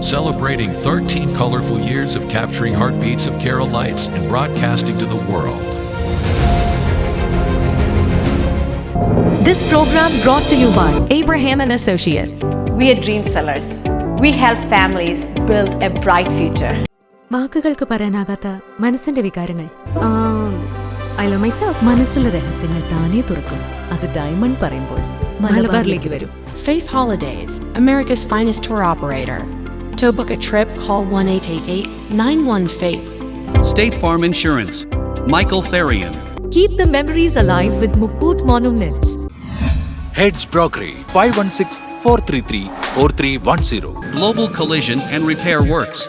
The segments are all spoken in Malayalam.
celebrating 13 colorful years of capturing heartbeats of Kerala lights and broadcasting to the world. This program brought to you by Abraham and Associates. We are dream sellers. We help families build a bright future. വാക്കുകൾക്ക് പറയാനാകാത്ത മനസ്സിന്റെ വികാരങ്ങൾ. I love myself. മനസ്സിലെ രഹസ്യങ്ങൾ താനേ തുറക്കും. അത് ഡയമണ്ട് പറയുമ്പോൾ മലബാറിലേക്ക് വരും. Faith Holidays, America's finest tour operator. To book a trip, call 1-888-91-FAITH. State Farm Insurance, Michael Therian. Keep the memories alive with Mukut Monuments. Heads Brokery 516-433-4310. Global Collision and Repair Works,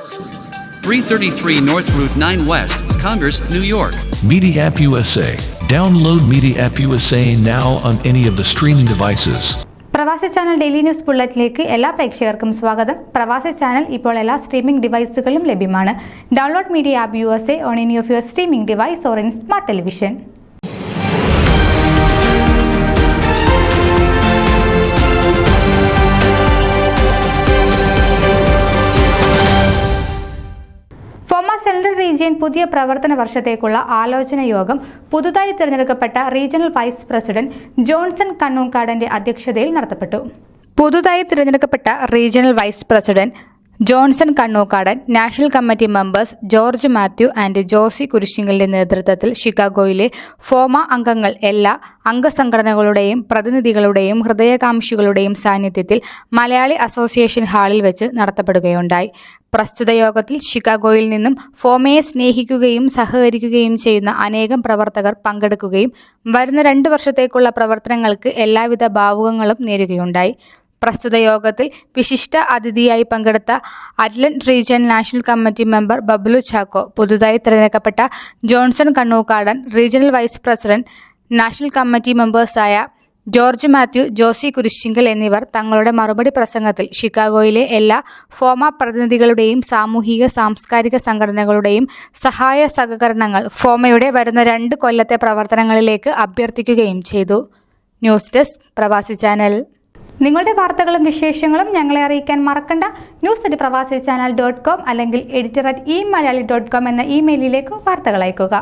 333 North Route 9 West, Congress, New York. Media App USA. Download Media App USA now on any of the streaming devices. പ്രവാസി ചാനൽ ഡെയിലി ന്യൂസ് ബുള്ളറ്റിലേക്ക് എല്ലാ പ്രേക്ഷകർക്കും സ്വാഗതം. പ്രവാസി ചാനൽ ഇപ്പോൾ എല്ലാ സ്ട്രീമിംഗ് ഡിവൈസുകളിലും ലഭ്യമാണ്. Download media app USA on any of your streaming device or in smart television. FOMAA central region പുതിയ പ്രവർത്തന വർഷത്തേക്കുള്ള ആലോചന യോഗം പുതുതായി തിരഞ്ഞെടുക്കപ്പെട്ട റീജിയണൽ വൈസ് പ്രസിഡന്റ് ജോൺസൺ കണ്ണൂക്കാടന്റെ അധ്യക്ഷതയിൽ നടത്തപ്പെട്ടു. പുതുതായി തിരഞ്ഞെടുക്കപ്പെട്ട regional vice president Johnson Kannookadan, national committee members George Mathew and Josy കുരിശിങ്കലിന്റെ നേതൃത്വത്തിൽ ഷിക്കാഗോയിലെ ഫോമ അംഗങ്ങൾ എല്ലാ അംഗസംഘടനകളുടെയും പ്രതിനിധികളുടെയും ഹൃദയകാംക്ഷികളുടെയും സാന്നിധ്യത്തിൽ മലയാളി അസോസിയേഷൻ ഹാളിൽ വെച്ച് നടത്തപ്പെടുകയുണ്ടായി. പ്രസ്തുത യോഗത്തിൽ ഷിക്കാഗോയിൽ നിന്നും ഫോമയെ സ്നേഹിക്കുകയും സഹകരിക്കുകയും ചെയ്യുന്ന അനേകം പ്രവർത്തകർ പങ്കെടുക്കുകയും വരുന്ന 2 വർഷത്തേക്കുള്ള പ്രവർത്തനങ്ങൾക്ക് എല്ലാവിധ ഭാവുകങ്ങളും നേരുകയുണ്ടായി. പ്രസ്തുത യോഗത്തിൽ വിശിഷ്ട അതിഥിയായി പങ്കെടുത്ത Atlanta region national committee member Bablu Chacko, പുതുതായി തിരഞ്ഞെടുക്കപ്പെട്ട Johnson Kannookadan, regional vice president, national committee മെമ്പേഴ്സായ ജോർജ് മാത്യു, ജോസി കുരിശിങ്കൽ എന്നിവർ തങ്ങളുടെ മറുപടി പ്രസംഗത്തിൽ ഷിക്കാഗോയിലെ എല്ലാ ഫോമ പ്രതിനിധികളുടെയും സാമൂഹിക സാംസ്കാരിക സംഘടനകളുടെയും സഹായ സഹകരണങ്ങൾ ഫോമയുടെ വരുന്ന 2 കൊല്ലത്തെ പ്രവർത്തനങ്ങളിലേക്ക് അഭ്യർത്ഥിക്കുകയും ചെയ്തു. ന്യൂസ് ഡെസ്ക് പ്രവാസി ചാനൽ. നിങ്ങളുടെ വാർത്തകളും വിശേഷങ്ങളും ഞങ്ങളെ അറിയിക്കാൻ മറക്കണ്ട. news@pravasichannel.com അല്ലെങ്കിൽ editor@eMalayali.com എന്ന ഇമെയിലിലേക്ക് വാർത്തകൾ അയക്കുക.